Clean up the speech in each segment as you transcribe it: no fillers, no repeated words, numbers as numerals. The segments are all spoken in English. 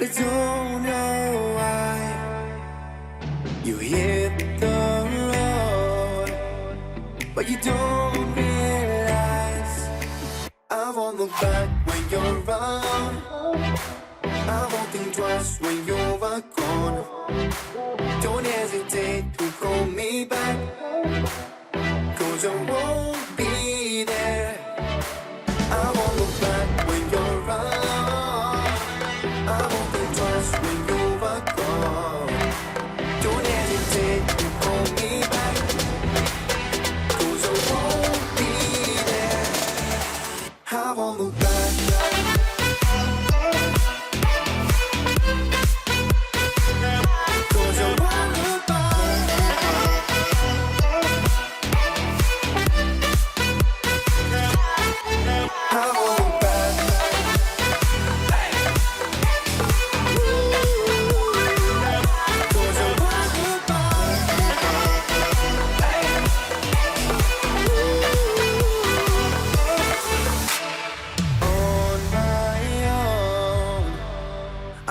I don't know why you hit the road, but you don't realize I won't look back when you're around. I won't think twice when you're gone. Don't hesitate to call me back, 'cause I won't be there. I won't look back when you're around. I won't think twice when you're gone. Don't hesitate to call me back, 'cause I won't be there. I won't look back.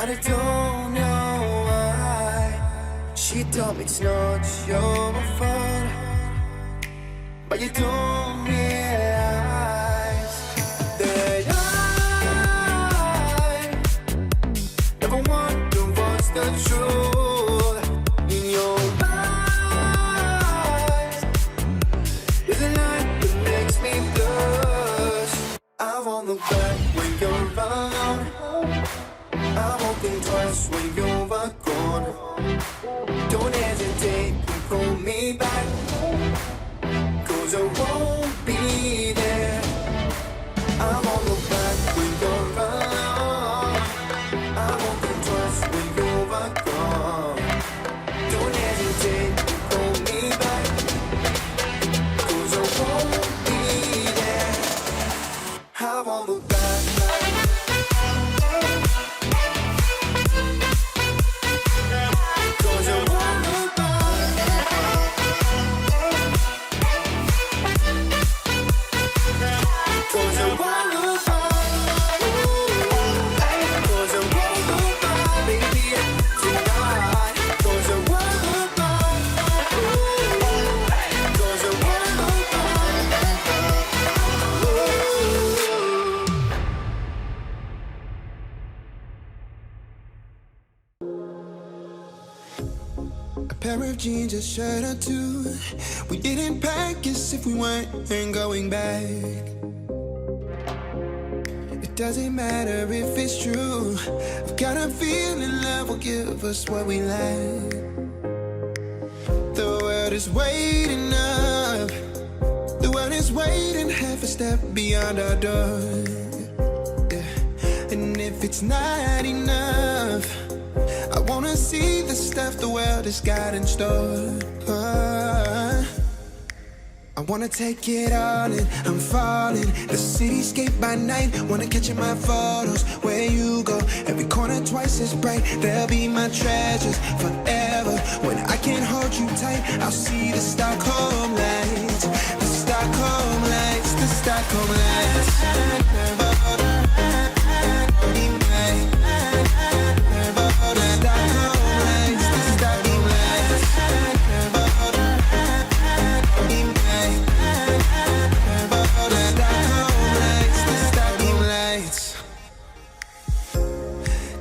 I don't know why she told me it's not your fault, but you don't realize that I never wonder what's the truth in your eyes. There's a light that makes me blush. I won't look back when you're around. I won't think twice when you're gone. Don't hesitate to call me back, 'cause I won't be there. I won't look back when you're around. I won't think twice when you're gone. Don't hesitate to call me back, 'cause I won't be there. I won't look back. Pair of jeans, a shirt or two. We didn't pack as if we weren't going back. It doesn't matter if it's true. I've got a feeling love will give us what we lack. The world is waiting up. The world is waiting half a step beyond our door. Yeah. And if it's not enough, I wanna see the stuff the world has got in store. I wanna take it all in, I'm falling. The cityscape by night, wanna catch in my photos. Where you go, every corner twice as bright. They'll be my treasures forever. When I can't hold you tight, I'll see the Stockholm lights. The Stockholm lights, the Stockholm lights.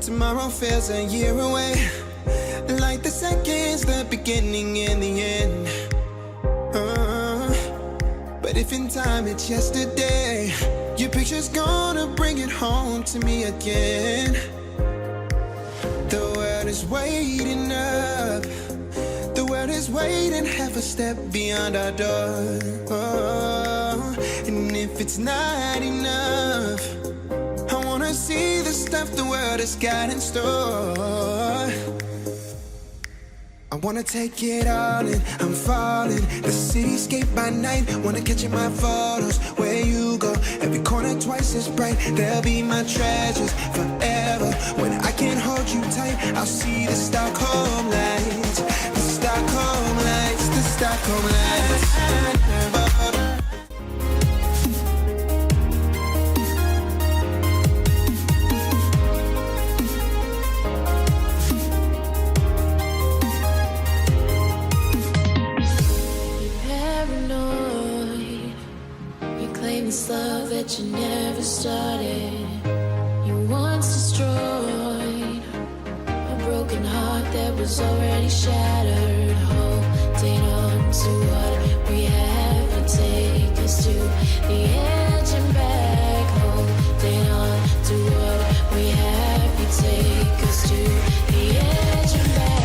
Tomorrow feels a year away, like the seconds, the beginning and the end. But if in time it's yesterday, your picture's gonna bring it home to me again. The world is waiting up. The world is waiting half a step beyond our door. And if it's not enough, I wanna see the stuff the world has got in store. I wanna take it all in, I'm falling. The cityscape by night, wanna catch in my photos. Where you go, every corner twice as bright. They'll be my treasures forever. When I can't hold you tight, I'll see the Stockholm lights. The Stockholm lights, the Stockholm lights. that you never started. You once destroyed a broken heart that was already shattered. Holding on to what we have and take us to the edge and back. Holding on to what we have, you take us to the edge and back.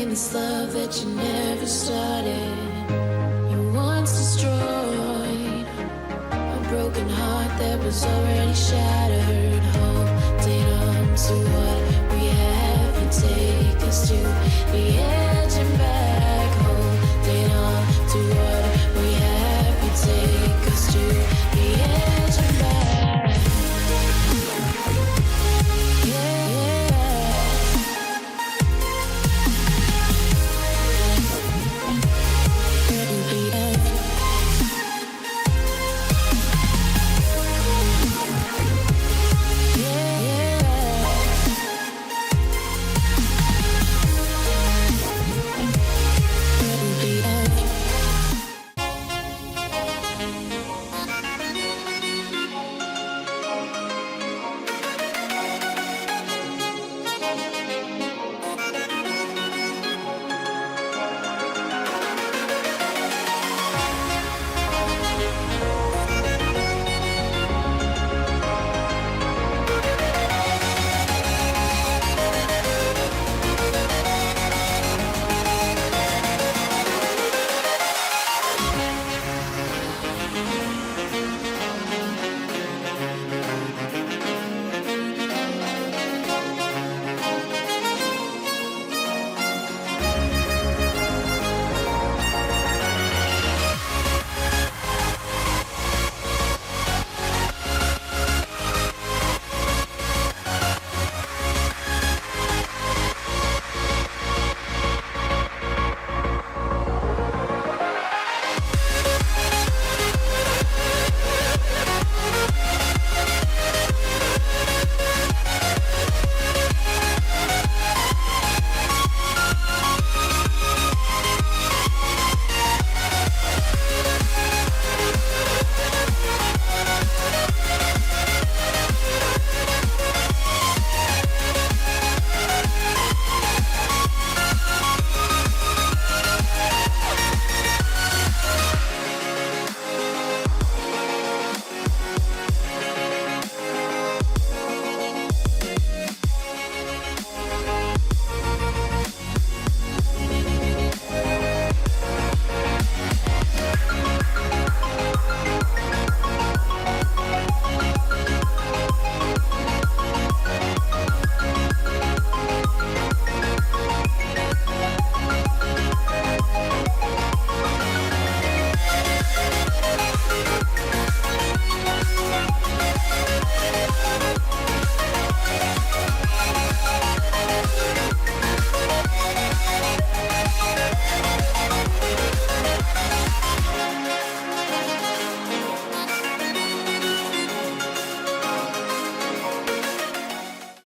This love that you never started. You once destroyed a broken heart that was already shattered. Holding on to what we have and take us to the edge.